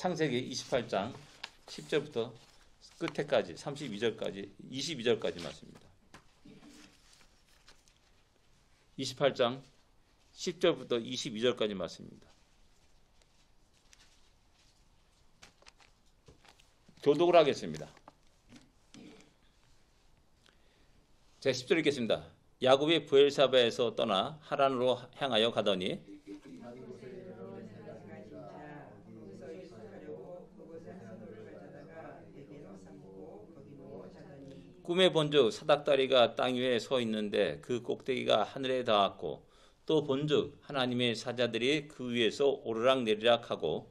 창세기 28장 10절부터 끝에까지 32절까지 22절까지 말씀입니다. 28장 10절부터 22절까지 말씀입니다. 교독을 하겠습니다. 제 10절 읽겠습니다. 야곱이 브엘사바에서 떠나 하란으로 향하여 가더니 꿈에 본즉 사닥다리가 땅 위에 서 있는데 그 꼭대기가 하늘에 닿았고 또 본즉 하나님의 사자들이 그 위에서 오르락내리락 하고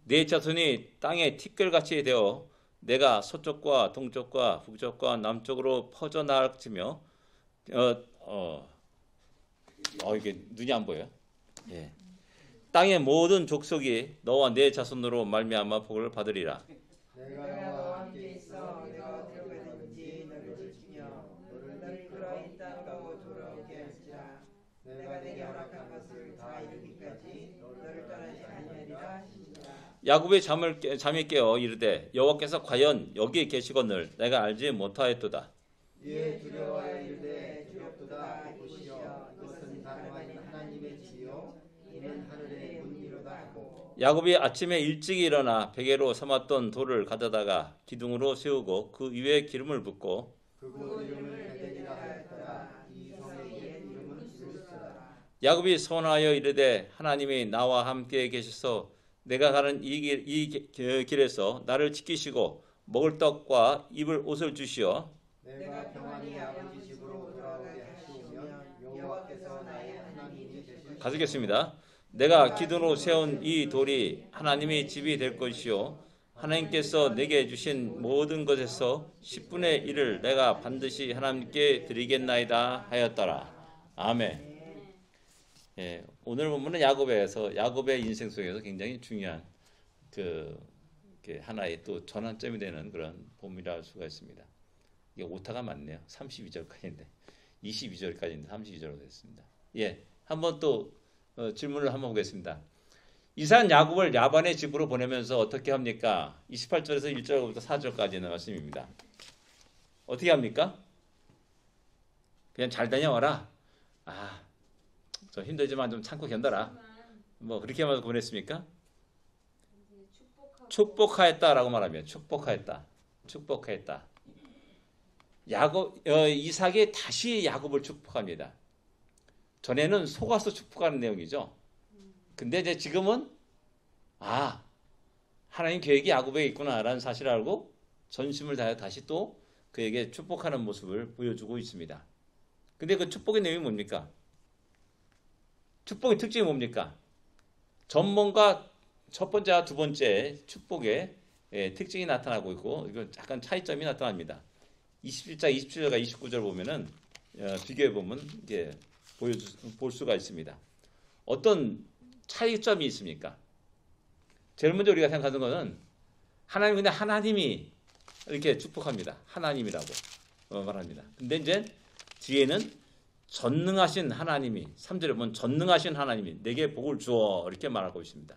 네 자손이 땅에 티끌같이 되어 내가 서쪽과 동쪽과 북쪽과 남쪽으로 퍼져나갈지며 이게 눈이 안 보여요. 예. 땅의 모든 족속이 너와 네 자손으로 말미암아 복을 받으리라. 내가 너와 함께 있어 내가 어디로 가든지 너를 지키며 너를 끌어 이 땅으로 돌아오게 할지라. 내가 내게 허락한 것을 다 이루기까지 너를 떠나지 아니하리라 하시니라. 야곱이 잠이 깨어 이르되 여호와께서 과연 여기 계시거늘 내가 알지 못하였도다. 이에 두려워하여 이르되 두렵도다. 보시오 이것은 다름아닌 하나님의 집이요 이는 하늘의 문이로다 하고 야곱이 아침에 일찍 일어나 베개로 삼았던 돌을 가져다가 기둥으로 세우고 그 위에 기름을 붓고 그곳 이름을 베델이라 하였더라. 이 성의 옛 이름은 루스라. 야곱이 선하여 이르되 하나님이 나와 함께 계셔서 내가 가는 이 길에서 나를 지키시고 먹을 떡과 입을 옷을 주시어 내가 평안히 아버지 집으로 돌아오게 하시오면 여호와께서 나의 하나님이 되실 가지겠습니다. 내가 기둥으로 세운 이 돌이 하나님의 집이 될 것이요 하나님께서 내게 주신 모든 것에서 10분의 1을 내가 반드시 하나님께 드리겠나이다 하였더라. 아멘. 예, 오늘 본문은 야곱의 인생 속에서 굉장히 중요한 하나의 또 전환점이 되는 그런 본문이라 할 수가 있습니다. 이게 오타가 많네요. 32절까지인데 22절까지인데 32절로 됐습니다. 예, 한번 또 질문을 한번 보겠습니다. 이삭은 야곱을 라반의 집으로 보내면서 어떻게 합니까? 28절에서 1절부터 4절까지는 말씀입니다. 어떻게 합니까? 그냥 잘 다녀와라. 좀 힘들지만 좀 참고 견뎌라. 뭐 그렇게 하면서 보냈습니까? 축복하였다라고 말하면 축복하였다. 이삭이 다시 야곱을 축복합니다. 전에는 속아서 축복하는 내용이죠. 근데 이제 지금은 하나님 계획이 야곱에게 있구나라는 사실을 알고 전심을 다해 다시 또 그에게 축복하는 모습을 보여주고 있습니다. 근데 그 축복의 내용이 뭡니까? 축복의 특징이 뭡니까? 전문과 첫 번째와 두 번째 축복의 특징이 나타나고 있고 이거 약간 차이점이 나타납니다. 27장 27절과 29절 보면은 비교해 보면 이게 볼 수가 있습니다. 어떤 차이점이 있습니까? 제일 먼저 우리가 생각하는 것은 그냥 하나님이 이렇게 축복합니다. 하나님이라고 말합니다. 근데 이제 뒤에는 전능하신 하나님이 3절에 보면 전능하신 하나님이 내게 복을 주어 이렇게 말하고 있습니다.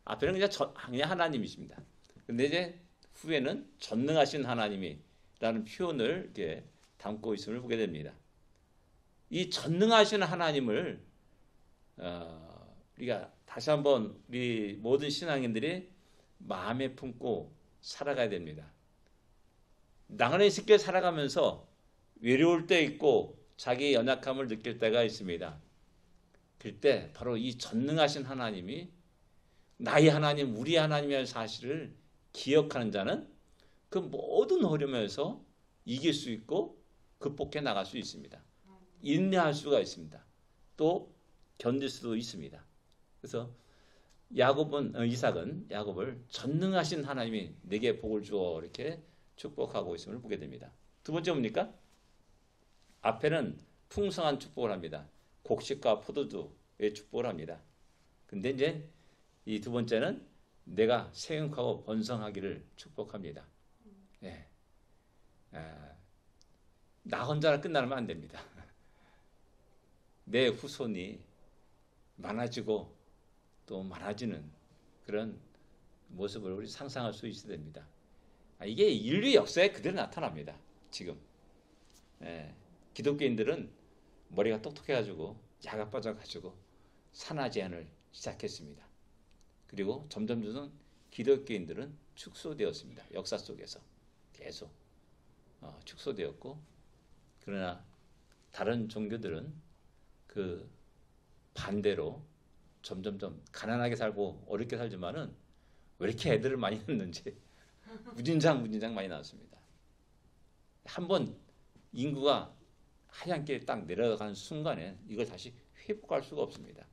앞에는 그냥 하나님이십니다. 근데 이제 후에는 전능하신 하나님이라는 표현을 이렇게 담고 있음을 보게 됩니다. 이 전능하신 하나님을 우리가 다시 한번 우리 모든 신앙인들이 마음에 품고 살아가야 됩니다. 나그네 쉽게 살아가면서 외로울 때 있고 자기의 연약함을 느낄 때가 있습니다. 그때 바로 이 전능하신 하나님이 나의 하나님, 우리 하나님이라는 사실을 기억하는 자는 그 모든 어려움에서 이길 수 있고 극복해 나갈 수 있습니다. 인내할 수가 있습니다. 또 견딜 수도 있습니다. 그래서 이삭은 야곱을 전능하신 하나님이 내게 복을 주어 이렇게 축복하고 있음을 보게 됩니다. 두 번째 뭡니까? 앞에는 풍성한 축복을 합니다. 곡식과 포도주의 축복을 합니다. 근데 이제 이 두 번째는 내가 생육하고 번성하기를 축복합니다. 예. 나 혼자 끝나면 안 됩니다. 내 후손이 많아지고 또 많아지는 그런 모습을 우리 상상할 수 있어야 됩니다. 이게 인류 역사에 그대로 나타납니다. 지금 기독교인들은 머리가 똑똑해가지고 야가 빠져가지고 산화 제한을 시작했습니다. 그리고 점점 기독교인들은 축소되었습니다. 역사 속에서 계속 축소되었고, 그러나 다른 종교들은 그 반대로 점점점 가난하게 살고 어렵게 살지만은 왜 이렇게 애들을 많이 낳는지 무진장 많이 낳았습니다. 한번 인구가 하얀 길에 딱 내려가는 순간에 이걸 다시 회복할 수가 없습니다.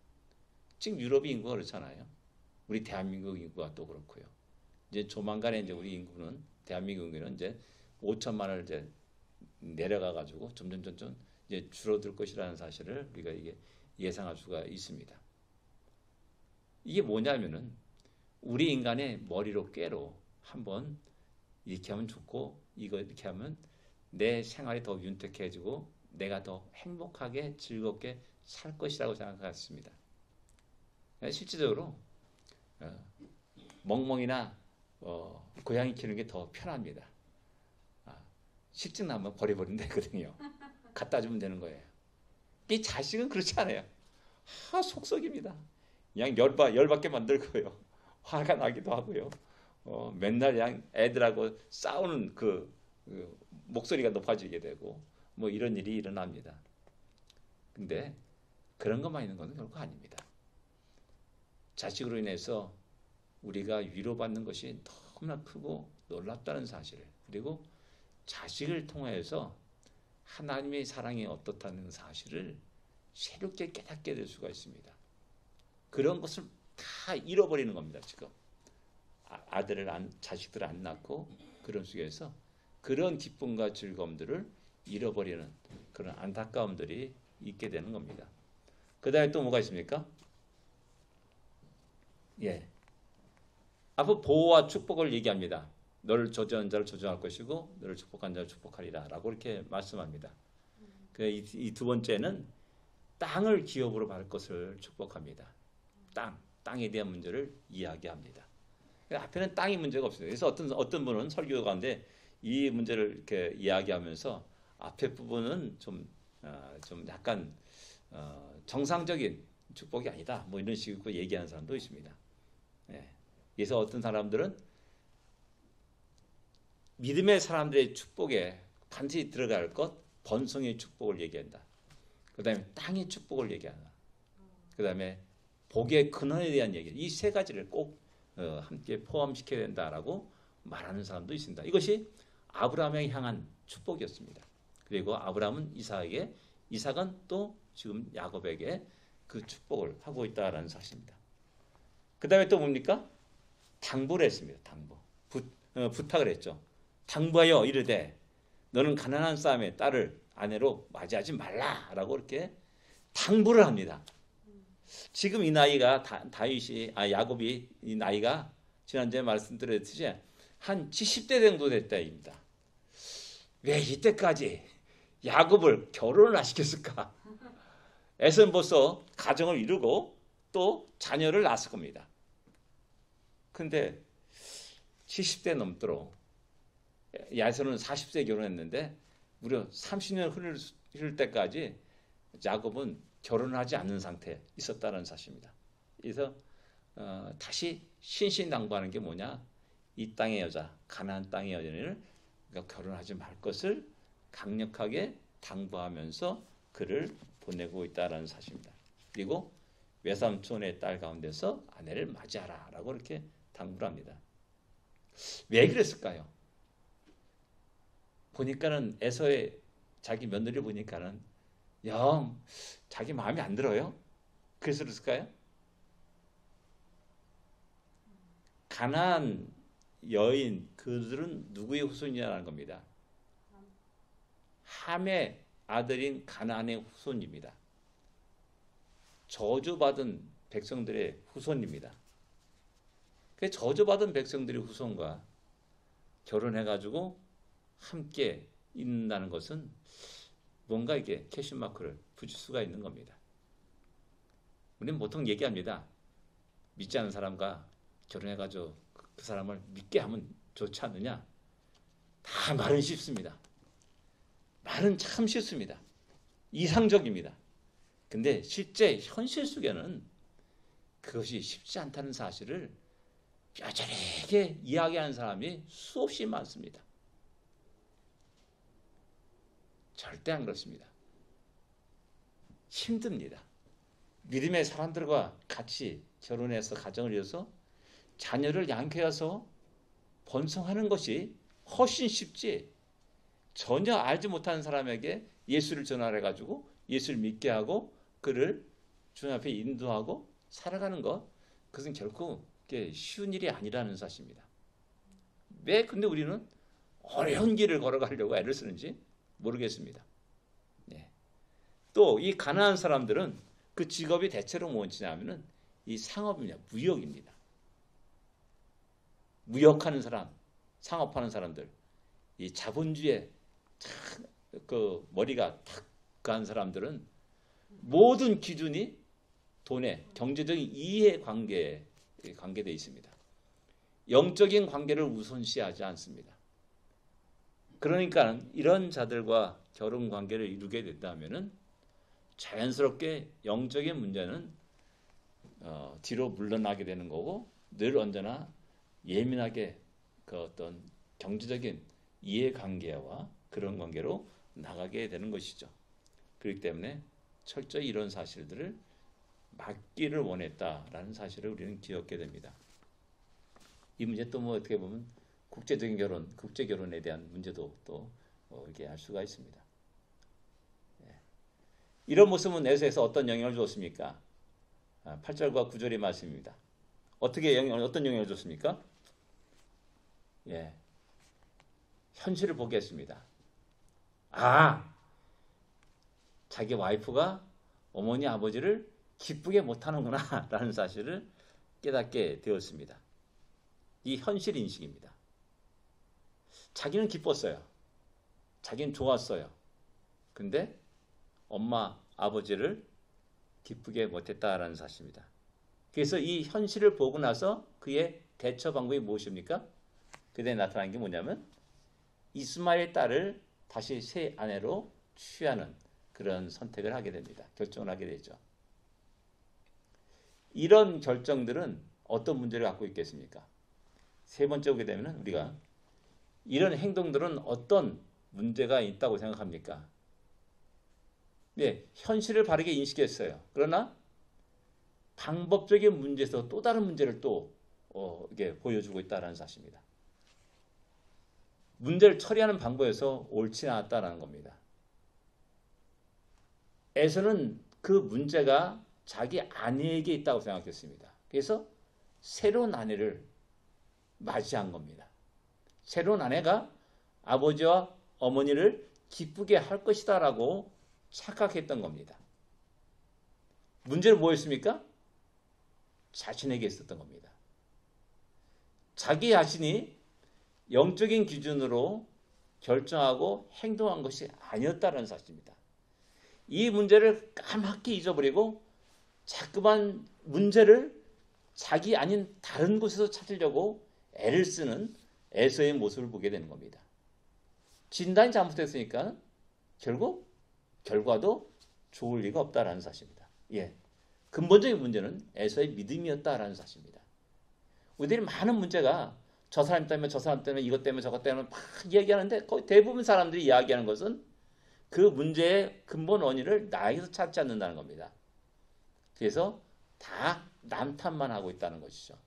지금 유럽의 인구가 그렇잖아요. 우리 대한민국 인구가 또 그렇고요. 이제 조만간에 이제 우리 인구는 대한민국 인구는 이제 5천만을 이제 내려가 가지고 점점 이제 줄어들 것이라는 사실을 우리가 이게 예상할 수가 있습니다. 이게 뭐냐면은 우리 인간의 머리로 꾀로 한번 이렇게 하면 좋고 이거 이렇게 하면 내 생활이 더 윤택해지고 내가 더 행복하게 즐겁게 살 것이라고 생각했습니다. 실질적으로 멍멍이나 고양이 키우는 게 더 편합니다. 식증 나면 버려버리면 되거든요. 갖다 주면 되는 거예요. 이 자식은 그렇지 않아요. 속썩입니다. 그냥 열받게 만들고요. 화가 나기도 하고요. 맨날 그냥 애들하고 싸우는 그 목소리가 높아지게 되고 뭐 이런 일이 일어납니다. 근데 그런 것만 있는 건 결코 아닙니다. 자식으로 인해서 우리가 위로받는 것이 너무나 크고 놀랍다는 사실을, 그리고 자식을 통해서 하나님의 사랑이 어떻다는 사실을 새롭게 깨닫게 될 수가 있습니다. 그런 것을 다 잃어버리는 겁니다. 지금 자식들을 안 낳고 그런 속에서 그런 기쁨과 즐거움들을 잃어버리는 그런 안타까움들이 있게 되는 겁니다. 그 다음에 또 뭐가 있습니까? 앞으로 보호와 축복을 얘기합니다. 너를 저주하는 자를 저주할 것이고 너를 축복하는 자를 축복하리라 라고 이렇게 말씀합니다. 이 두 번째는 땅을 기업으로 받을 것을 축복합니다. 땅에 대한 문제를 이야기합니다. 앞에는 땅이 문제가 없어요. 그래서 어떤 분은 설교 가운데 이 문제를 이렇게 이야기하면서 앞에 부분은 좀 약간 정상적인 축복이 아니다. 뭐 이런 식으로 얘기하는 사람도 있습니다. 그래서 어떤 사람들은 믿음의 사람들의 축복에 반드시 들어갈 것, 번성의 축복을 얘기한다. 그 다음에 땅의 축복을 얘기한다. 그 다음에 복의 근원에 대한 얘기, 이 세 가지를 꼭 함께 포함시켜야 된다라고 말하는 사람도 있습니다. 이것이 아브라함에 향한 축복이었습니다. 그리고 아브라함은 이삭에게, 이삭은 또 지금 야곱에게 그 축복을 하고 있다라는 사실입니다. 그 다음에 또 뭡니까? 당부를 했습니다. 부탁을 했죠. 당부하여 이르되 너는 가난한 사람의 딸을 아내로 맞이하지 말라라고 이렇게 당부를 합니다. 지금 이 나이가 야곱이 이 나이가 지난주에 말씀드렸듯이 한 70대 정도 됐다입니다. 왜 이때까지 야곱을 결혼을 안 시켰을까? 에서는 벌써 가정을 이루고 또 자녀를 낳았을 겁니다. 근데 70대 넘도록 야에서는 40세에 결혼했는데 무려 30년 흐를 때까지 야곱은 결혼을 하지 않는 상태에 있었다는 사실입니다. 그래서 다시 신신당부하는 게 뭐냐? 이 땅의 여자, 가나안 땅의 여자를 결혼하지 말 것을 강력하게 당부하면서 그를 보내고 있다는 사실입니다. 그리고 외삼촌의 딸 가운데서 아내를 맞이하라 라고 이렇게 당부를 합니다. 왜 그랬을까요? 보니까는 에서의 자기 며느리 보니까는 영 자기 마음에 안 들어요. 그래서 그랬을까요? 가나안 여인 그들은 누구의 후손이냐는 겁니다. 함의 아들인 가나안의 후손입니다. 저주받은 백성들의 후손입니다. 그 저주받은 백성들의 후손과 결혼해가지고 함께 있는다는 것은 뭔가 이게 캐시마크를 붙일 수가 있는 겁니다. 우리는 보통 얘기합니다. 믿지 않는 사람과 결혼해가지고 그 사람을 믿게 하면 좋지 않느냐? 다 말은 쉽습니다. 말은 참 쉽습니다. 이상적입니다. 근데 실제 현실 속에는 그것이 쉽지 않다는 사실을 뼈저리게 이야기하는 사람이 수없이 많습니다. 절대 안 그렇습니다. 힘듭니다. 믿음의 사람들과 같이 결혼해서 가정을 이어서 자녀를 양육해서 번성하는 것이 훨씬 쉽지, 전혀 알지 못하는 사람에게 예수를 전하해가지고 예수를 믿게 하고 그를 주님 앞에 인도하고 살아가는 것, 그것은 결코 쉬운 일이 아니라는 사실입니다. 왜 근데 우리는 어려운 길을 걸어가려고 애를 쓰는지 모르겠습니다. 네. 또 이 가난한 사람들은 그 직업이 대체로 무엇이냐면은 이 상업입니다. 무역입니다. 무역하는 사람, 상업하는 사람들, 이 자본주의에 그 머리가 탁 간 사람들은 모든 기준이 돈의 경제적인 이해 관계에 관계되어 있습니다. 영적인 관계를 우선시하지 않습니다. 그러니까 이런 자들과 결혼 관계를 이루게 된다면은 자연스럽게 영적인 문제는 뒤로 물러나게 되는 거고, 늘 언제나 예민하게 그 어떤 경제적인 이해관계와 그런 관계로 나가게 되는 것이죠. 그렇기 때문에 철저히 이런 사실들을 막기를 원했다라는 사실을 우리는 기억하게 됩니다. 이 문제 또 뭐 어떻게 보면 국제적인 결혼, 국제 결혼에 대한 문제도 또 이렇게 알 수가 있습니다. 이런 모습은 에서에서 어떤 영향을 줬습니까? 8절과 9절의 말씀입니다. 어떤 영향을 줬습니까? 예, 현실을 보게 했습니다. 자기 와이프가 어머니 아버지를 기쁘게 못하는구나 라는 사실을 깨닫게 되었습니다. 이 현실 인식입니다. 자기는 기뻤어요. 자기는 좋았어요. 근데 엄마 아버지를 기쁘게 못했다라는 사실입니다. 그래서 이 현실을 보고 나서 그의 대처 방법이 무엇입니까? 그때 나타난 게 뭐냐면 이스마엘의 딸을 다시 새 아내로 취하는 그런 선택을 하게 됩니다. 결정을 하게 되죠. 이런 결정들은 어떤 문제를 갖고 있겠습니까? 세 번째 오게 되면 우리가 이런 행동들은 어떤 문제가 있다고 생각합니까? 네, 현실을 바르게 인식했어요. 그러나 방법적인 문제에서 또 다른 문제를 또 이게 보여주고 있다는 사실입니다. 문제를 처리하는 방법에서 옳지 않았다는 겁니다. 에서는 그 문제가 자기 아내에게 있다고 생각했습니다. 그래서 새로운 아내를 맞이한 겁니다. 새로운 아내가 아버지와 어머니를 기쁘게 할 것이다 라고 착각했던 겁니다. 문제는 뭐였습니까? 자신에게 있었던 겁니다. 자기 자신이 영적인 기준으로 결정하고 행동한 것이 아니었다는 사실입니다. 이 문제를 까맣게 잊어버리고 자꾸만 문제를 자기 아닌 다른 곳에서 찾으려고 애를 쓰는 에서의 모습을 보게 되는 겁니다. 진단이 잘못됐으니까 결국 결과도 좋을 리가 없다라는 사실입니다. 예, 근본적인 문제는 에서의 믿음이었다라는 사실입니다. 우리들이 많은 문제가 저 사람 때문에 저 사람 때문에 이것 때문에 저것 때문에 막 얘기하는데 거의 대부분 사람들이 이야기하는 것은 그 문제의 근본 원인을 나에게서 찾지 않는다는 겁니다. 그래서 다 남 탓만 하고 있다는 것이죠.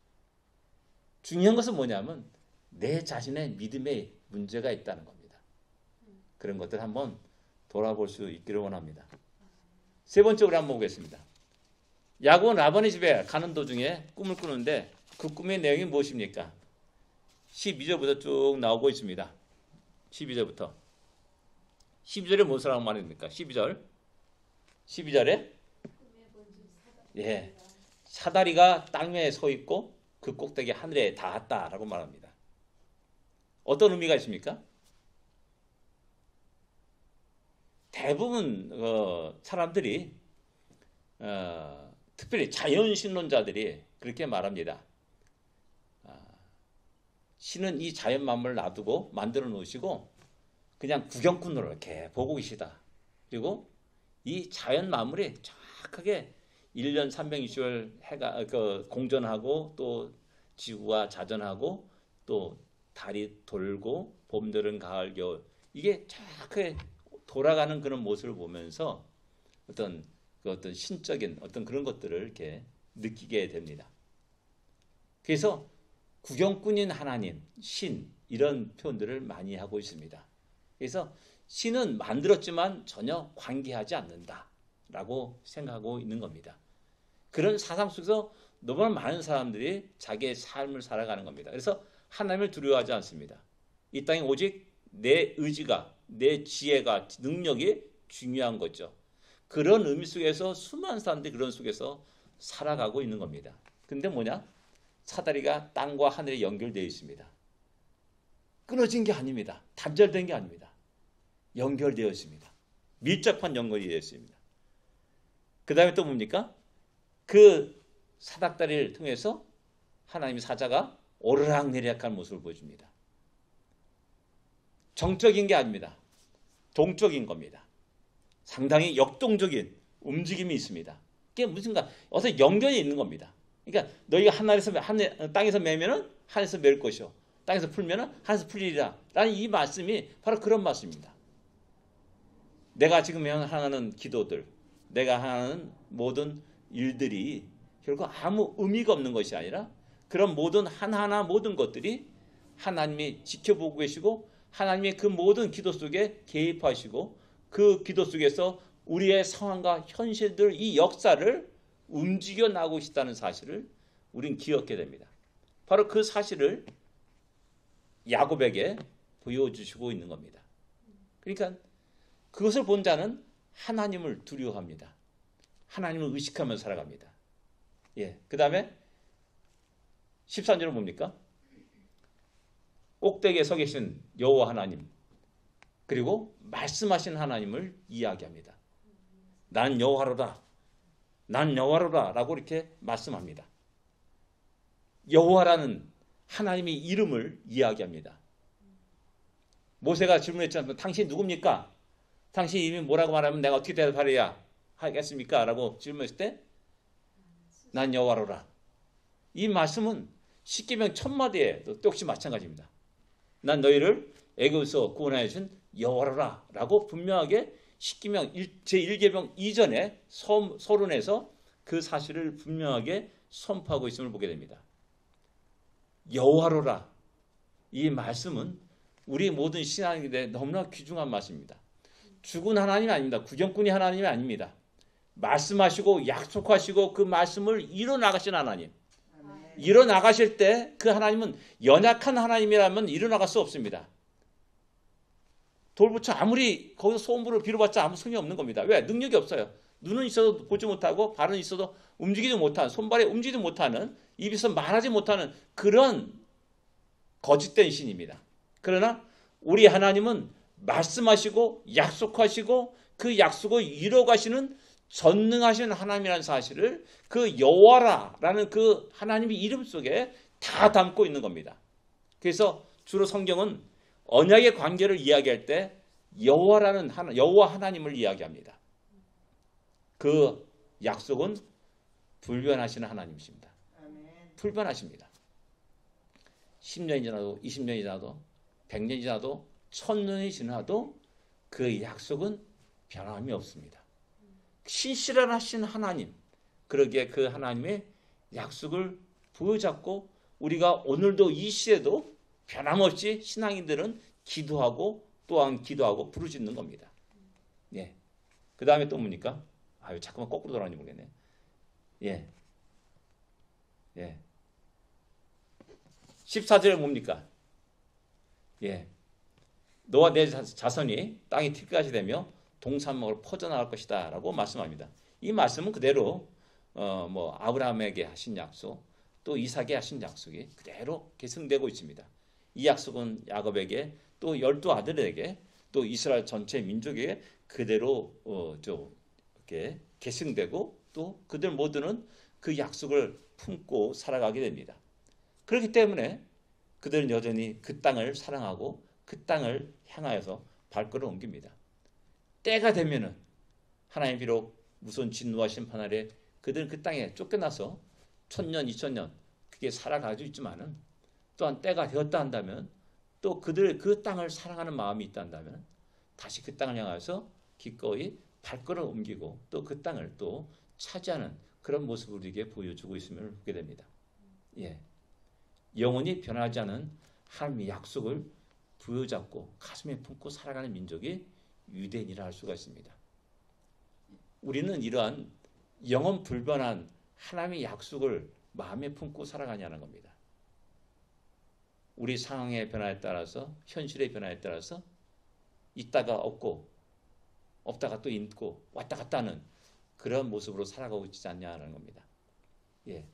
중요한 것은 뭐냐면 내 자신의 믿음에 문제가 있다는 겁니다. 그런 것들 한번 돌아볼 수 있기를 원합니다. 세 번째로 한번 보겠습니다. 야곱은 라반의 집에 가는 도중에 꿈을 꾸는데 그 꿈의 내용이 무엇입니까? 12절부터 쭉 나오고 있습니다. 12절부터. 12절에 무엇이라고 말입니까? 12절에 예, 사다리가 땅 위에 서 있고 그 꼭대기 하늘에 닿았다라고 말합니다. 어떤 의미가 있습니까? 대부분 사람들이 특별히 자연신론자들이 그렇게 말합니다. 신은 이 자연 만물을 놔두고 만들어 놓으시고 그냥 구경꾼으로 이렇게 보고 계시다. 그리고 이 자연 만물이 정확하게 1년 360일 해가 공전하고 또 지구가 자전하고 또 달이 돌고 봄, 여름, 가을, 겨울 이게 정확하게 돌아가는 그런 모습을 보면서 어떤 신적인 어떤 그런 것들을 이렇게 느끼게 됩니다. 그래서 구경꾼인 하나님, 신 이런 표현들을 많이 하고 있습니다. 그래서 신은 만들었지만 전혀 관계하지 않는다라고 생각하고 있는 겁니다. 그런 사상 속에서 너무나 많은 사람들이 자기의 삶을 살아가는 겁니다. 그래서 하나님을 두려워하지 않습니다. 이 땅에 오직 내 의지가, 내 지혜가, 능력이 중요한 거죠. 그런 의미 속에서 수많은 사람들이 그런 속에서 살아가고 있는 겁니다. 근데 뭐냐? 사다리가 땅과 하늘에 연결되어 있습니다. 끊어진 게 아닙니다. 단절된 게 아닙니다. 연결되어 있습니다. 밀접한 연결이 되어 있습니다. 그 다음에 또 뭡니까? 그 사닥다리를 통해서 하나님의 사자가 오르락내리락하는 모습을 보여줍니다. 정적인 게 아닙니다. 동적인 겁니다. 상당히 역동적인 움직임이 있습니다. 그게 무슨가 어서 연결이 있는 겁니다. 그러니까 너희가 땅에서 매면은 하늘에서 맬 것이요, 땅에서 풀면은 하늘에서 풀리리라 라는 이 말씀이 바로 그런 말씀입니다. 내가 지금 하는 기도들, 내가 하는 모든 일들이 결국 아무 의미가 없는 것이 아니라 그런 모든 하나하나 모든 것들이 하나님이 지켜보고 계시고 하나님의 그 모든 기도 속에 개입하시고 그 기도 속에서 우리의 상황과 현실들 이 역사를 움직여 나가고 있다는 사실을 우린 기억하게 됩니다. 바로 그 사실을 야곱에게 보여주시고 있는 겁니다. 그러니까 그것을 본 자는 하나님을 두려워합니다. 하나님을 의식하면서 살아갑니다. 예, 그 다음에 13절은 뭡니까? 꼭대기에 서 계신 여호와 하나님, 그리고 말씀하신 하나님을 이야기합니다. 난 여호와로다, 난 여호와로다 라고 이렇게 말씀합니다. 여호와라는 하나님의 이름을 이야기합니다. 모세가 질문했잖아요. 당신 누굽니까? 당신 이름이 뭐라고 말하면 내가 어떻게 대답하려야 하겠습니까? 라고 질문했을 때 난 여호와로라. 이 말씀은 십계명 1000마디에 역시 마찬가지입니다. 난 너희를 애굽에서 구원하여 준 여호와로라 라고 분명하게 십계명 제1계명 이전에 서론에서 그 사실을 분명하게 선포하고 있음을 보게 됩니다. 여호와로라. 이 말씀은 우리 모든 신앙에 대해 너무나 귀중한 말씀입니다. 죽은 하나님이 아닙니다. 구경꾼이 하나님이 아닙니다. 말씀하시고 약속하시고 그 말씀을 이뤄나가신 하나님. 이뤄나가실 때 그 하나님은 연약한 하나님이라면 이뤄나갈 수 없습니다. 돌부처 아무리 거기서 소음불을 빌어봤자 아무 소용이 없는 겁니다. 왜? 능력이 없어요. 눈은 있어도 보지 못하고 발은 있어도 움직이지 못하는, 손발에 움직이지 못하는, 입에서 말하지 못하는 그런 거짓된 신입니다. 그러나 우리 하나님은 말씀하시고 약속하시고 그 약속을 이뤄가시는 전능하신 하나님이라는 사실을 그 여호와라라는 그 하나님의 이름 속에 다 담고 있는 겁니다. 그래서 주로 성경은 언약의 관계를 이야기할 때 여호와라는 여호와 하나님을 이야기합니다. 그 약속은 불변하시는 하나님이십니다. 불변하십니다. 10년이 지나도 20년이 지나도 100년이 지나도 1000년이 지나도 그 약속은 변함이 없습니다. 신실하신 하나님, 그러기에 그 하나님의 약속을 부여잡고 우리가 오늘도 이 시에도 변함없이 신앙인들은 기도하고 또한 기도하고 부르짖는 겁니다. 예. 그 다음에 또 뭡니까? 아유, 잠깐만 거꾸로 돌아가는지 모르겠네. 예. 예. 14절에 뭡니까? 예. 너와 내 자손이 땅이 티끌같이 되며 동산목으로 퍼져나갈 것이다 라고 말씀합니다. 이 말씀은 그대로 아브라함에게 하신 약속 또 이삭에게 하신 약속이 그대로 계승되고 있습니다. 이 약속은 야곱에게 또 12아들에게 또 이스라엘 전체 민족에게 그대로 이렇게 계승되고 또 그들 모두는 그 약속을 품고 살아가게 됩니다. 그렇기 때문에 그들은 여전히 그 땅을 사랑하고 그 땅을 향하여서 발걸음을 옮깁니다. 때가 되면은 하나님 비록 무서운 진노와 심판 아래 그들은 그 땅에 쫓겨나서 1000년, 2000년 그게 살아가지고 있지만은 또한 때가 되었다 한다면 또 그들 그 땅을 사랑하는 마음이 있다 한다면 다시 그 땅을 향해서 기꺼이 발걸음을 옮기고 또 그 땅을 또 차지하는 그런 모습을 우리에게 보여주고 있음을 보게 됩니다. 예. 영원히 변하지 않은 하나님의 약속을 부여잡고 가슴에 품고 살아가는 민족이 유대인이라 할 수가 있습니다. 우리는 이러한 영원 불변한 하나님의 약속을 마음에 품고 살아가냐는 겁니다. 우리 상황의 변화에 따라서 현실의 변화에 따라서 있다가 없고 없다가 또 있고 왔다 갔다 하는 그런 모습으로 살아가고 있지 않냐는 겁니다. 예.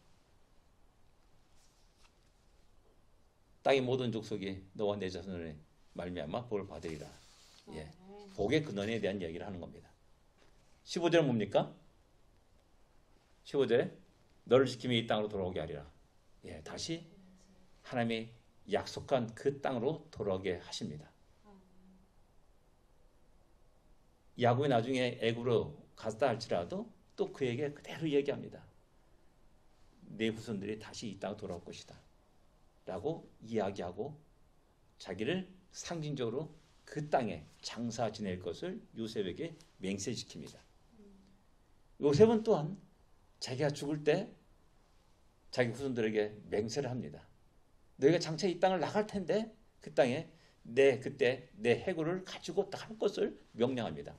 땅의 모든 족속이 너와 내 자손의 말미암아 복을 받으리라. 예. 복의 근원에 대한 이야기를 하는 겁니다. 15절은 뭡니까? 15절에 너를 지키며 이 땅으로 돌아오게 하리라. 예, 다시 하나님이 약속한 그 땅으로 돌아오게 하십니다. 야곱이 나중에 애굽으로 갔다 할지라도 또 그에게 그대로 얘기합니다. 내 후손들이 다시 이 땅으로 돌아올 것이다 라고 이야기하고 자기를 상징적으로 그 땅에 장사 지낼 것을 요셉에게 맹세시킵니다. 요셉은 또한 자기가 죽을 때 자기 후손들에게 맹세를 합니다. 너희가 장차 이 땅을 나갈 텐데 그 땅에 그때 내 해골을 가지고 갈 것을 명령합니다.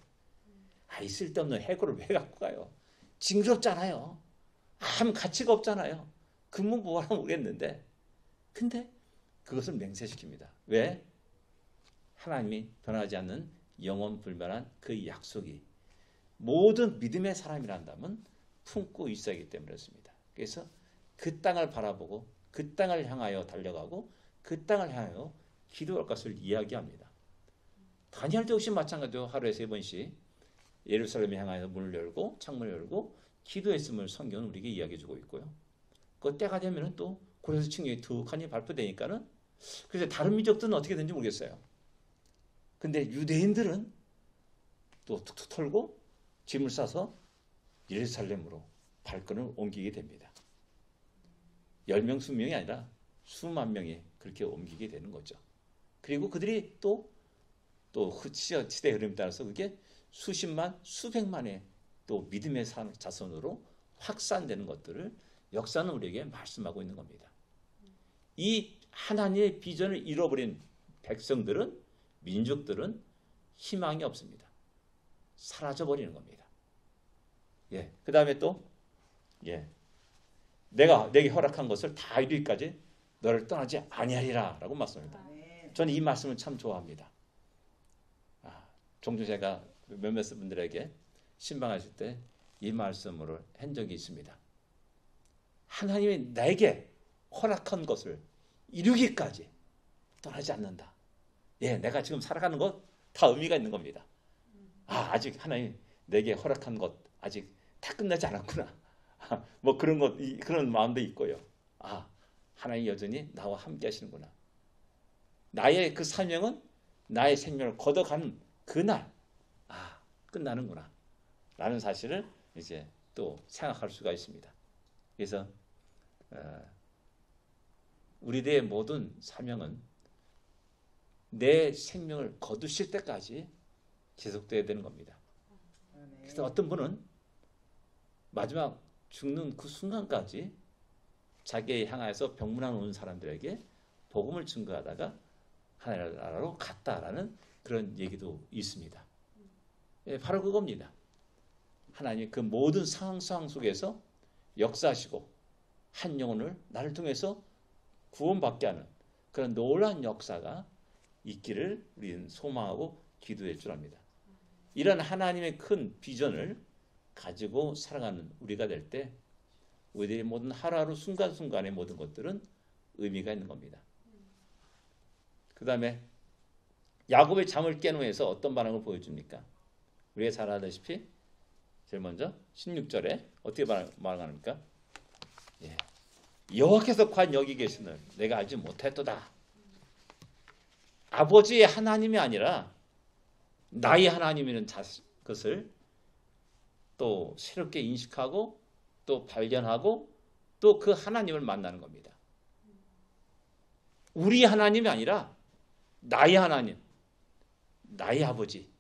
있을 데 없는 해골을 왜 갖고 가요? 징그럽잖아요. 아무 가치가 없잖아요. 그러면 뭐하나 모르겠는데 근데 그것을 맹세시킵니다. 왜? 하나님이 변하지 않는 영원 불변한 그 약속이 모든 믿음의 사람이란다면 품고 있어야 하기 때문에 그렇습니다. 그래서 그 땅을 바라보고 그 땅을 향하여 달려가고 그 땅을 향하여 기도할 것을 이야기합니다. 다니엘도 역시 마찬가지로 하루에 3번씩 예루살렘에 향하여 문을 열고 창문을 열고 기도했음을 성경은 우리에게 이야기해주고 있고요. 그 때가 되면 또 고레스 칭령이 툭하니 발표되니까는 그래서 다른 민족들은 어떻게 되는지 모르겠어요. 근데 유대인들은 또 툭툭 털고 짐을 싸서 예루살렘으로 발걸음을 옮기게 됩니다. 10명, 20명이 아니라 수만 명이 그렇게 옮기게 되는 거죠. 그리고 그들이 또 시대 흐름에 따라서 그게 수십만, 수백만의 또 믿음의 자손으로 확산되는 것들을 역사는 우리에게 말씀하고 있는 겁니다. 이 하나님의 비전을 잃어버린 백성들은, 민족들은 희망이 없습니다. 사라져버리는 겁니다. 예. 그 다음에 또, 내가 내게 허락한 것을 다 이루기까지 너를 떠나지 아니하리라 라고 말씀합니다. 저는 이 말씀을 참 좋아합니다. 종종 제가 몇몇 분들에게 신방하실 때 이 말씀을 한 적이 있습니다. 하나님이 나에게 허락한 것을 이루기까지 떠나지 않는다. 예, 내가 지금 살아가는 것 다 의미가 있는 겁니다. 아직 하나님 내게 허락한 것 아직 다 끝나지 않았구나. 뭐 그런 것, 그런 마음도 있고요. 하나님 여전히 나와 함께 하시는구나. 나의 그 사명은 나의 생명을 걷어가는 그날, 끝나는구나. 라는 사실을 이제 또 생각할 수가 있습니다. 그래서, 우리들의 모든 사명은 내 생명을 거두실 때까지 계속돼야 되는 겁니다. 그래서 어떤 분은 마지막 죽는 그 순간까지 자기에 향해서 병문안 온 사람들에게 복음을 증거하다가 하나님 나라로 갔다라는 그런 얘기도 있습니다. 바로 그겁니다. 하나님 그 모든 상황 속에서 역사하시고 한 영혼을 나를 통해서 구원받게 하는 그런 놀라운 역사가 있기를 우리는 소망하고 기도할 줄 압니다. 이런 하나님의 큰 비전을 가지고 살아가는 우리가 될 때 우리들의 모든 하루하루 순간순간의 모든 것들은 의미가 있는 겁니다. 그 다음에 야곱의 잠을 깬 후에서 어떤 반응을 보여줍니까? 우리가 잘 알다시피 제일 먼저 16절에 어떻게 말합니까? 예. 여호와께서 과연 여기 계시는 내가 알지 못했도다. 아버지의 하나님이 아니라 나의 하나님이라는 것을 또 새롭게 인식하고 또 발견하고 또 그 하나님을 만나는 겁니다. 우리 하나님이 아니라 나의 하나님, 나의 아버지,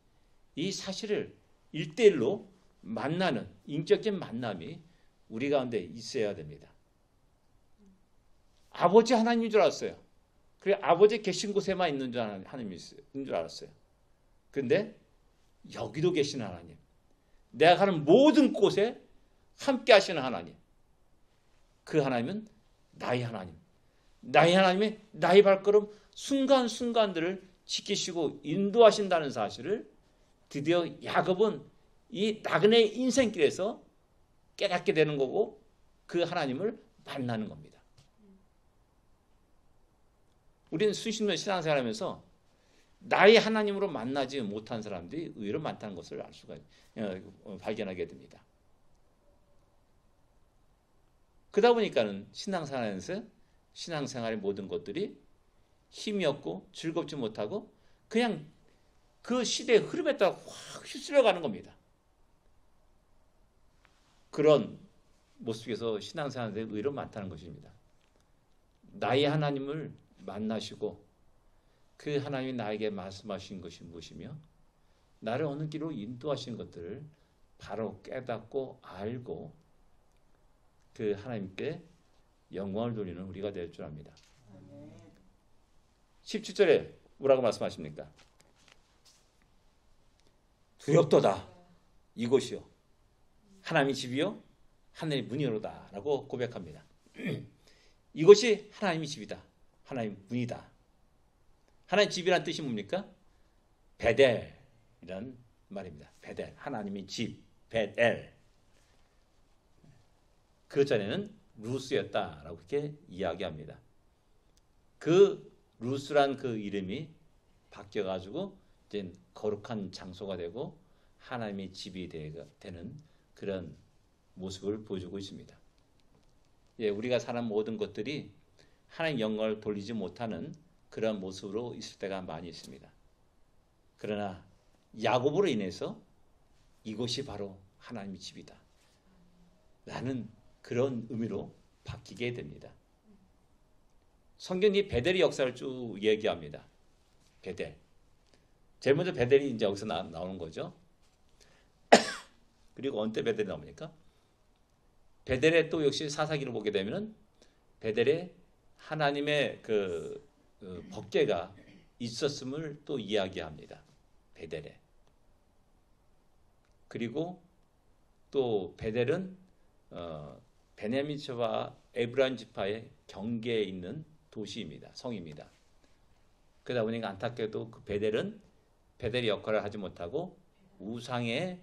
이 사실을 1대1로 만나는 인격적인 만남이 우리 가운데 있어야 됩니다. 아버지 하나님인 줄 알았어요. 그래 아버지 계신 곳에만 있는 줄 하나님이 있는 줄 알았어요. 그런데 여기도 계신 하나님, 내가 가는 모든 곳에 함께 하시는 하나님, 그 하나님은 나의 하나님, 나의 하나님이 나의 발걸음 순간순간들을 지키시고 인도하신다는 사실을 드디어 야곱은 이 나그네의 인생길에서 깨닫게 되는 거고 그 하나님을 만나는 겁니다. 우리는 수십 년 신앙생활하면서 나의 하나님으로 만나지 못한 사람들이 의외로 많다는 것을 알 수가 발견하게 됩니다. 그러다 보니까는 신앙생활의 모든 것들이 힘이 없고 즐겁지 못하고 그냥 그 시대의 흐름에 따라 확 휩쓸려가는 겁니다. 그런 모습에서 신앙생활들이 의외로 많다는 것입니다. 나의 하나님을 만나시고 그 하나님이 나에게 말씀하신 것이 무엇이며 나를 어느 길로 인도하신 것들을 바로 깨닫고 알고 그 하나님께 영광을 돌리는 우리가 될 줄 압니다. 17절에 뭐라고 말씀하십니까? 두렵도다 이곳이요 하나님의 집이요 하늘의 문이로다 라고 고백합니다. 이것이 하나님의 집이다. 하나님의 문이다. 하나님의 집이란 뜻이 뭡니까? 베델이란 말입니다. 베델, 하나님의 집, 베델. 그 전에는 루스였다라고 이렇게 이야기합니다. 그 루스란 그 이름이 바뀌어가지고 이제 거룩한 장소가 되고 하나님의 집이 되는 그런 모습을 보여주고 있습니다. 예, 우리가 사는 모든 것들이 하나님 영광을 돌리지 못하는 그런 모습으로 있을 때가 많이 있습니다. 그러나 야곱으로 인해서 이곳이 바로 하나님의 집이다 라는 그런 의미로 바뀌게 됩니다. 성경이 베델의 역사를 쭉 얘기합니다. 베델. 제일 먼저 베델이 이제 여기서 나오는 거죠. 그리고 언제 베델이 나옵니까? 베델의 또 역시 사사기를 보게 되면은 베델에 하나님의 그 법궤가 있었음을 또 이야기합니다. 베델에. 그리고 또 베델은 베냐민 지파 에브라임 지파의 경계에 있는 도시입니다. 성입니다. 그러다 보니까 안타깝게도 그 베델은 베델의 역할을 하지 못하고 우상의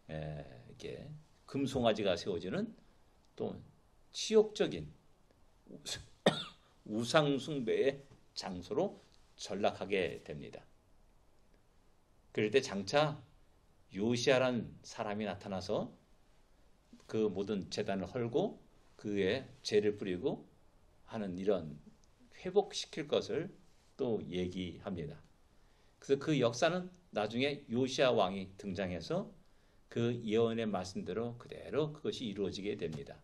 이렇게 금송아지가 세워지는 또 치욕적인 우상 숭배의 장소로 전락하게 됩니다. 그럴 때 장차 요시아란 사람이 나타나서 그 모든 제단을 헐고 그의 죄를 뿌리고 하는 이런 회복시킬 것을 또 얘기합니다. 그래서 그 역사는 나중에 요시아 왕이 등장해서 그 예언의 말씀대로 그대로 그것이 이루어지게 됩니다.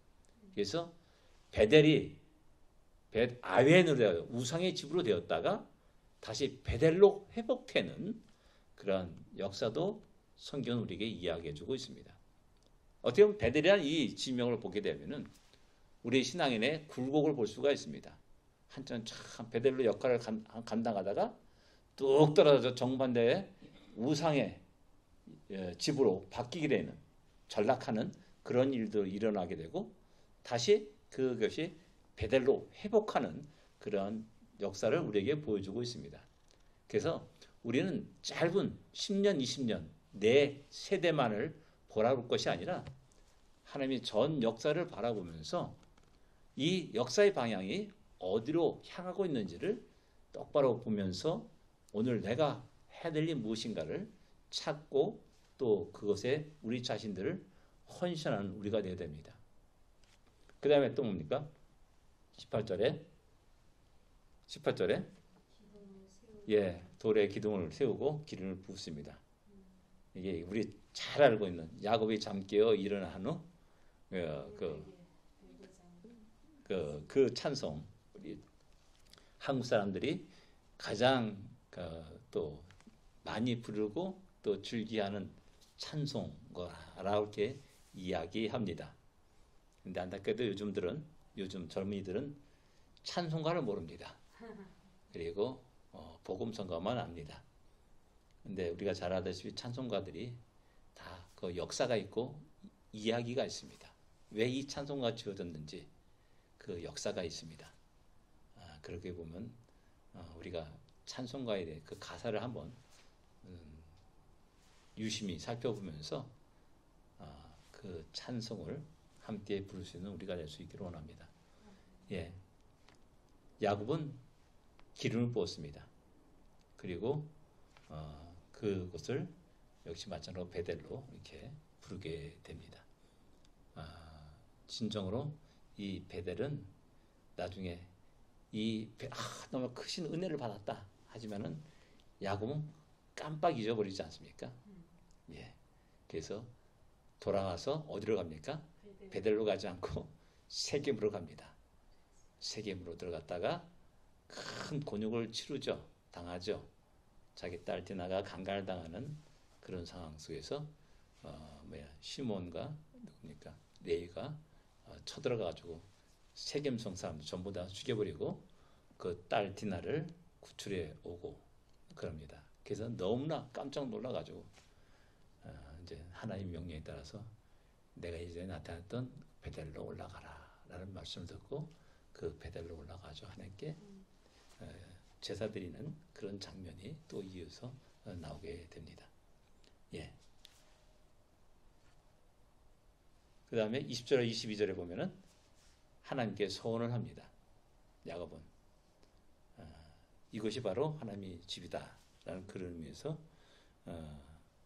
그래서 베델이 아웬으로 우상의 집으로 되었다가 다시 베델로 회복되는 그런 역사도 성경은 우리에게 이야기해주고 있습니다. 어떻게 보면 베델이라는 이 지명을 보게 되면은 우리 신앙인의 굴곡을 볼 수가 있습니다. 한참 참 베델로 역할을 감당하다가 뚝 떨어져 정반대의 우상의 집으로 바뀌게 되는 전락하는 그런 일도 일어나게 되고 다시 그것이 베델로 회복하는 그런 역사를 우리에게 보여주고 있습니다. 그래서 우리는 짧은 10년, 20년 내 세대만을 보라볼 것이 아니라 하나님이 전 역사를 바라보면서 이 역사의 방향이 어디로 향하고 있는지를 똑바로 보면서 오늘 내가 해야 될 일 무엇인가를 찾고 또 그것에 우리 자신들을 헌신하는 우리가 되어야 됩니다. 그 다음에 또 뭡니까? 18절에 예, 돌에 기둥을 세우고 기름을 부었습니다. 이게 우리 잘 알고 있는 야곱이 잠 깨어 일어난 후 그 찬송, 우리 한국 사람들이 가장 또 많이 부르고 또 즐기하는 찬송가라고 이렇게 이야기합니다. 근데 안타깝게도 요즘 젊은이들은 찬송가를 모릅니다. 그리고 복음성가만 압니다. 근데 우리가 잘 알다시피 찬송가들이 다 그 역사가 있고 이야기가 있습니다. 왜 이 찬송가가 지어졌는지 그 역사가 있습니다. 그렇게 보면 우리가 찬송가에 대해 그 가사를 한번 유심히 살펴보면서 그 찬송을 함께 부를 수 있는 우리가 될 수 있기를 원합니다. 예, 야곱은 기름을 부었습니다. 그리고 그것을 역시 마찬가지로 베델로 이렇게 부르게 됩니다. 진정으로 이 베델은 나중에 너무 크신 은혜를 받았다 하지만은 야곱은 깜빡 잊어버리지 않습니까? 예, 그래서 돌아와서 어디로 갑니까? 베델로 가지 않고 세겜으로 갑니다. 세겜으로 들어갔다가 큰 곤욕을 당하죠. 자기 딸 디나가 강간을 당하는 그런 상황 속에서 시몬과 누굽니까? 레위가 쳐들어가지고 세겜성 사람들 전부 다 죽여버리고 그 딸 디나를 구출해 오고 그럽니다. 그래서 너무나 깜짝 놀라가지고 이제 하나님 명령에 따라서 내가 이제 나타났던 베델로 올라가라라는 말씀을 듣고 그 베델로 올라가죠. 하나님께 제사 드리는 그런 장면이 또 이어서 나오게 됩니다. 예. 그 다음에 20절, 22절에 보면은 하나님께 소원을 합니다. 야곱은 이것이 바로 하나님의 집이다라는 그런 의미에서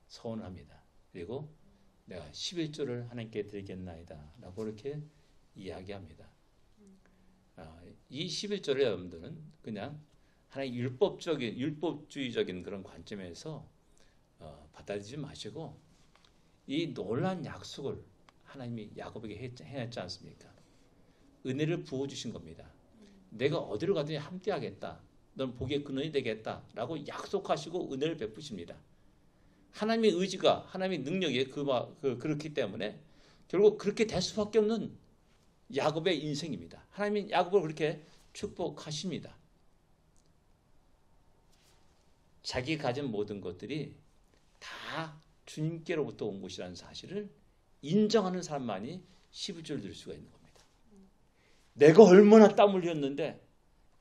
소원을 합니다. 그리고 내가 11조를 하나님께 드리겠나이다 라고 이렇게 이야기합니다. 이 11조를 여러분들은 그냥 하나의 율법주의적인 그런 관점에서 받아들이지 마시고 이 놀라운 약속을 하나님이 야곱에게 해냈지 않습니까? 은혜를 부어주신 겁니다. 내가 어디로 가든지 함께하겠다. 넌 복의 근원이 되겠다. 라고 약속하시고 은혜를 베푸십니다. 하나님의 의지가 하나님의 능력이 그렇기 때문에 결국 그렇게 될 수밖에 없는 야곱의 인생입니다. 하나님이 야곱을 그렇게 축복하십니다. 자기 가진 모든 것들이 다 주님께로부터 온 것이라는 사실을 인정하는 사람만이 11조를 드릴 수가 있는 겁니다. 내가 얼마나 땀 흘렸는데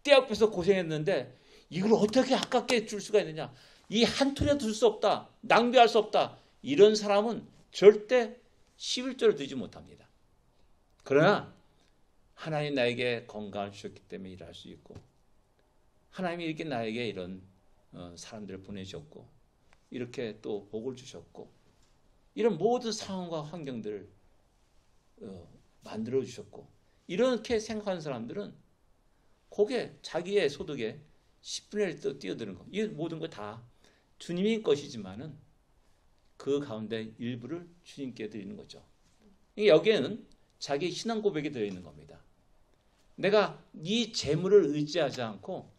때 앞에서 고생했는데 이걸 어떻게 아깝게 줄 수가 있느냐. 이 한 톨이라도 줄 수 없다. 낭비할 수 없다. 이런 사람은 절대 11조를 드리지 못합니다. 그러나 하나님 나에게 건강을 주셨기 때문에 일할 수 있고 하나님이 이렇게 나에게 이런 사람들을 보내셨고 이렇게 또 복을 주셨고 이런 모든 상황과 환경들을 만들어 주셨고 이렇게 생각하는 사람들은 거기에 자기의 소득의 10분의 1도 뛰어드는 거. 이 모든 거 다 주님의 것이지만은 그 가운데 일부를 주님께 드리는 거죠. 여기에는 자기 신앙 고백이 들어있는 겁니다. 내가 이 재물을 의지하지 않고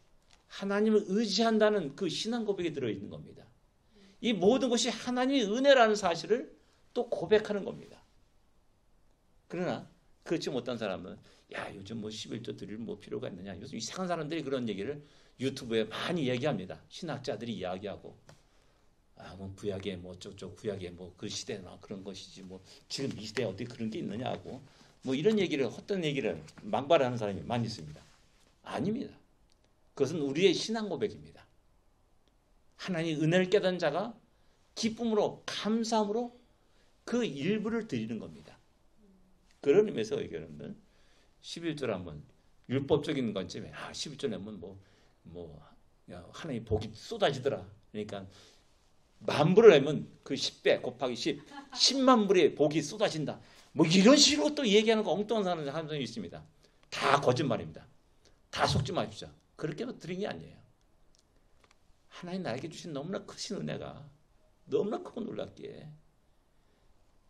하나님을 의지한다는 그 신앙 고백이 들어있는 겁니다. 이 모든 것이 하나님의 은혜라는 사실을 또 고백하는 겁니다. 그러나 그렇지 못한 사람은 야 요즘 뭐 11조 드릴 뭐 필요가 있느냐. 요즘 이상한 사람들이 그런 얘기를 유튜브에 많이 얘기합니다. 신학자들이 이야기하고 뭐 구약에 뭐 어쩌고 구약에 뭐 그 시대나 그런 것이지 뭐 지금 이 시대에 어떻게 그런 게 있느냐고 뭐 이런 얘기를 헛된 얘기를 망발하는 사람이 많이 있습니다. 아닙니다. 그것은 우리의 신앙 고백입니다. 하나님의 은혜를 깨닫는 자가 기쁨으로 감사함으로 그 일부를 드리는 겁니다. 그런 의미에서 여러분들 11조를 한번 율법적인 관점에 11조 내면 뭐 야, 하나님 복이 쏟아지더라. 그러니까 만 불을 내면 그 10배 곱하기 10, 10만 불의 복이 쏟아진다. 뭐 이런 식으로 또 얘기하는 거 엉뚱한 사람이 있습니다. 다 거짓말입니다. 다 속지 마십시오. 그렇게 드린 게 아니에요. 하나님 나에게 주신 너무나 크신 은혜가 너무나 크고 놀랍기에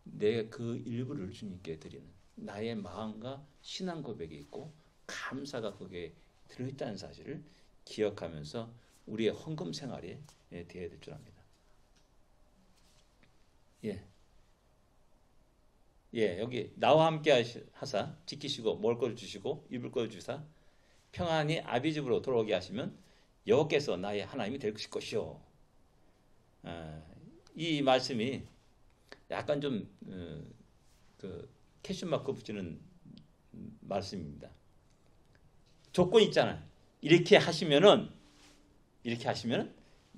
내가 그 일부를 주님께 드리는 나의 마음과 신앙 고백이 있고 감사가 거기에 들어있다는 사실을 기억하면서 우리의 헌금 생활에 되어야 될 줄 압니다. 여기 나와 함께 하사 지키시고 먹을 걸 주시고 입을 걸 주사 평안히 아비 집으로 돌아오게 하시면 여호께서 나의 하나님이 될 것이요. 이 말씀이 약간 좀 캐션 마크 붙이는 말씀입니다. 조건 있잖아요. 이렇게 하시면은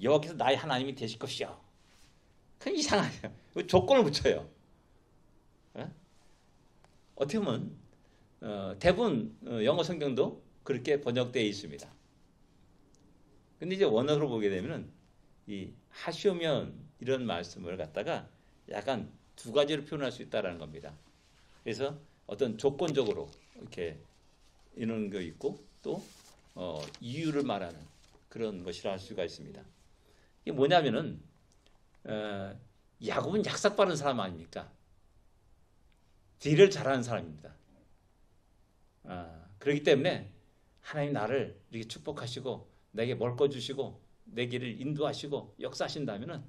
여호께서 나의 하나님이 되실 것이요. 그건 이상하네요. 조건을 붙여요. 어떻게 보면 대부분 영어 성경도 그렇게 번역되어 있습니다. 근데 이제 원어로 보게 되면은 이 하시오면 이런 말씀을 갖다가 약간 두 가지로 표현할 수 있다라는 겁니다. 그래서 어떤 조건적으로 이렇게 이런 거 있고 또 이유를 말하는 그런 것이라 할 수가 있습니다. 이게 뭐냐면은 야곱은 약삭 빠른 사람 아닙니까? 딜을 잘하는 사람입니다. 그렇기 때문에 하나님 나를 이렇게 축복하시고 내게 먹을 거 주시고 내 길을 인도하시고 역사하신다면은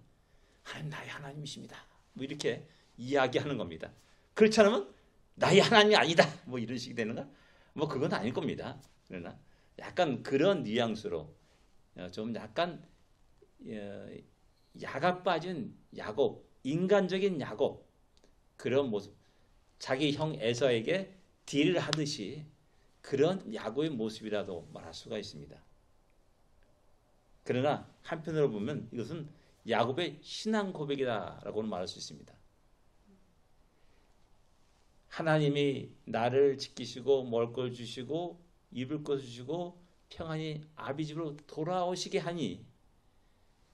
하나님 나의 하나님이십니다. 뭐 이렇게 이야기하는 겁니다. 그렇지 않으면 나의 하나님이 아니다. 뭐 이런 식이 되는가? 뭐 그건 아닐 겁니다. 그러나 약간 그런 뉘앙스로 좀 약간 야가 빠진 야곱, 인간적인 야곱 그런 모습, 자기 형 에서에게 딜을 하듯이 그런 야곱의 모습이라도 말할 수가 있습니다. 그러나 한편으로 보면 이것은 야곱의 신앙 고백이다라고는 말할 수 있습니다. 하나님이 나를 지키시고 먹을 걸 주시고 입을 것 주시고 평안히 아비 집으로 돌아오시게 하니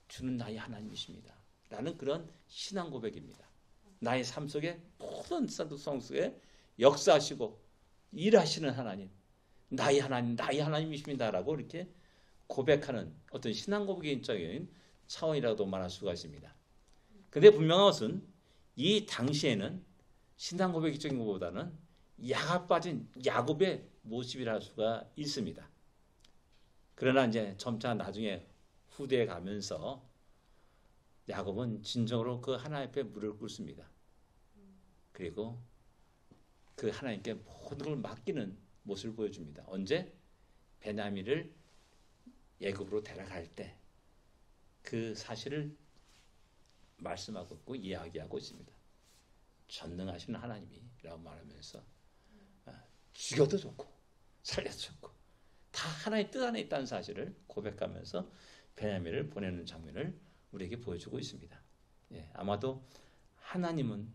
주는 나의 하나님이십니다. 라는 그런 신앙 고백입니다. 나의 삶 속에 모든 성 속에 역사하시고 일하시는 하나님, 나의 하나님, 나의 하나님이십니다. 라고 이렇게 고백하는 어떤 신앙 고백적인 차원이라고도 말할 수가 있습니다. 그런데 분명한 것은 이 당시에는 신앙 고백적인 것보다는 야가 빠진 야곱의 모습이라 할 수가 있습니다. 그러나 이제 점차 나중에 후대에 가면서 야곱은 진정으로 그 하나님 앞에 무릎을 꿇습니다. 그리고 그 하나님께 모든 걸 맡기는 모습을 보여줍니다. 언제? 베냐민을 애굽으로 데려갈 때 그 사실을 말씀하고 있고 이야기하고 있습니다. 전능하신 하나님이라고 말하면서 죽여도 좋고 살려도 좋고 다 하나의 뜻 안에 있다는 사실을 고백하면서 베냐민을 보내는 장면을 우리에게 보여주고 있습니다. 아마도 하나님은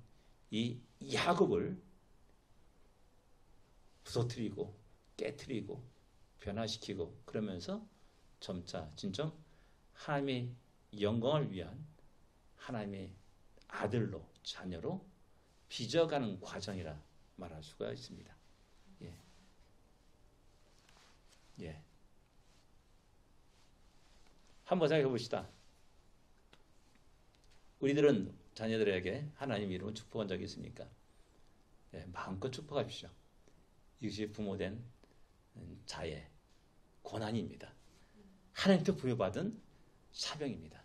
이 야곱을 부서뜨리고 깨뜨리고 변화시키고 그러면서 점차 진정 하나님의 영광을 위한 하나님의 아들로 자녀로 빚어가는 과정이라 말할 수가 있습니다. 한번 생각해 봅시다. 우리들은 자녀들에게 하나님 이름으로 축복한 적이 있습니까? 마음껏 축복하십시오. 이것이 부모된 자의 권한입니다. 하나님께 부여받은 사명입니다.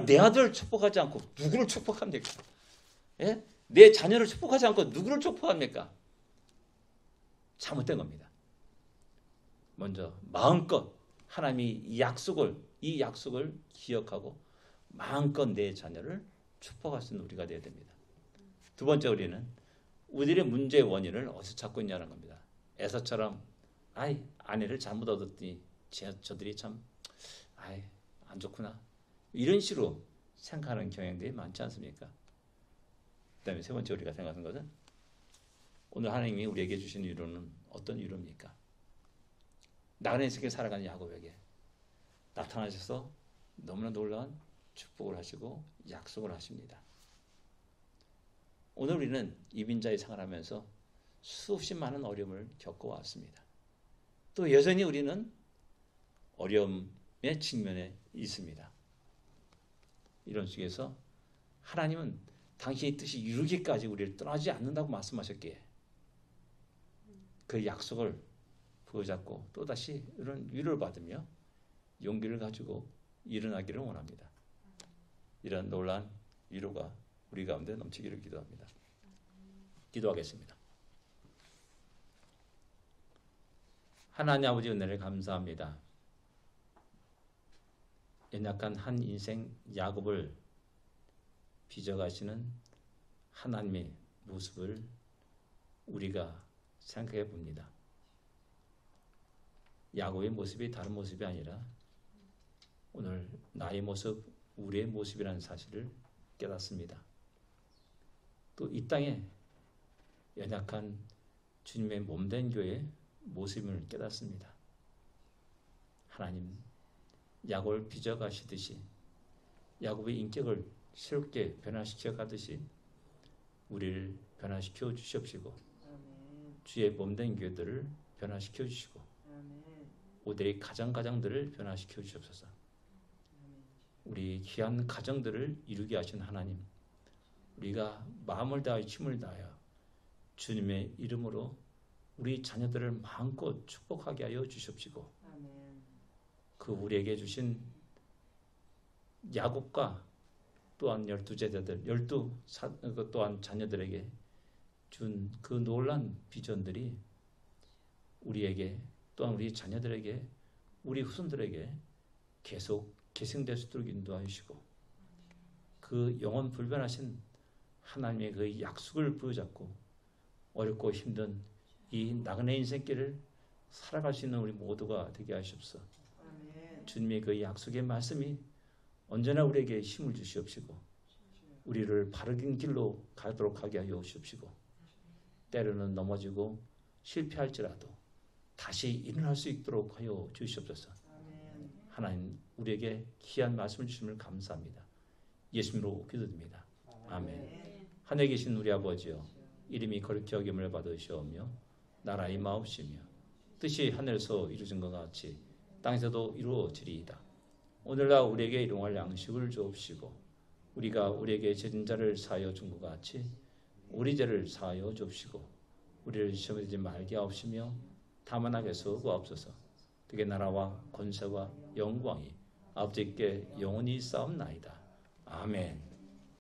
내 아들을 축복하지 않고 누구를 축복합니까? 내 자녀를 축복하지 않고 누구를 축복합니까? 잘못된 겁니다. 먼저 마음껏 하나님이 이 약속을 기억하고 마음껏 내 자녀를 축복할 수 있는 우리가 되어야 됩니다. 두 번째 우리들의 문제의 원인을 어디서 찾고 있냐는 겁니다. 에서처럼 아내를 잘못 얻었더니 저들이 참 안 좋구나 이런 식으로 생각하는 경향들이 많지 않습니까? 그 다음에 세 번째 우리가 생각하는 것은 오늘 하나님이 우리에게 주신 위로는 어떤 위로입니까? 나그네 인생을 살아가는 야곱에게 나타나셔서 너무나 놀라운 축복을 하시고 약속을 하십니다. 오늘 우리는 이민자의 생활하면서 수없이 많은 어려움을 겪어왔습니다. 또 여전히 우리는 어려움의 직면에 있습니다. 이런 속에서 하나님은 당신의 뜻이 이루기까지 우리를 떠나지 않는다고 말씀하셨기에 그 약속을 부여잡고 또다시 이런 위로를 받으며 용기를 가지고 일어나기를 원합니다. 이런 놀라운 위로가 우리 가운데 넘치기를 기도합니다. 기도하겠습니다. 하나님 아버지 은혜를 감사합니다. 연약한 한 인생 야곱을 빚어가시는 하나님의 모습을 우리가 생각해 봅니다. 야곱의 모습이 다른 모습이 아니라 오늘 나의 모습, 우리의 모습이라는 사실을 깨닫습니다. 또 이 땅에 연약한 주님의 몸된 교회의 모습을 깨닫습니다. 하나님, 야곱을 빚어가시듯이 야곱의 인격을 새롭게 변화시켜 가듯이 우리를 변화시켜 주시옵시고 주의 몸된 교회들을 변화시켜 주시고 우리의 가정들을 변화시켜 주시옵소서. 우리 귀한 가정들을 이루게 하신 하나님, 우리가 마음을 다하여 힘을 다하여 주님의 이름으로 우리 자녀들을 마음껏 축복하게 하여 주시옵시고 그 우리에게 주신 야곱과 또한 12제자들, 또한 자녀들에게 준 그 놀란 비전들이 우리에게 또한 우리 자녀들에게 우리 후손들에게 계속 계승될 수 있도록 인도하여 주시고 그 영원 불변하신 하나님의 그 약속을 부여잡고 어렵고 힘든 이 나그네 인생길을 살아갈 수 있는 우리 모두가 되게 하시옵소서. 주님의 그 약속의 말씀이 언제나 우리에게 힘을 주시옵시고 우리를 바른 길로 가도록 하게 하여 주시옵시고 때로는 넘어지고 실패할지라도 다시 일어날 수 있도록 하여 주시옵소서. 하나님, 우리에게 귀한 말씀을 주심을 감사합니다. 예수님으로 기도드립니다. 아멘. 하늘에 계신 우리 아버지여, 이름이 거룩히 여김을 받으시오며 나라 임하옵시며 뜻이 하늘에서 이루어진 것 같이 땅에서도 이루어지리이다. 오늘날 우리에게 일용할 양식을 주옵시고 우리가 우리에게 죄진 자를 사하여 준 것 같이 우리 죄를 사하여 주옵시고 우리를 시험에 들지 말게 하옵시며 다만 악에서 구하옵소서. 그게 나라와 권세와 영광이 아버지께 영원히 싸움나이다. 아멘.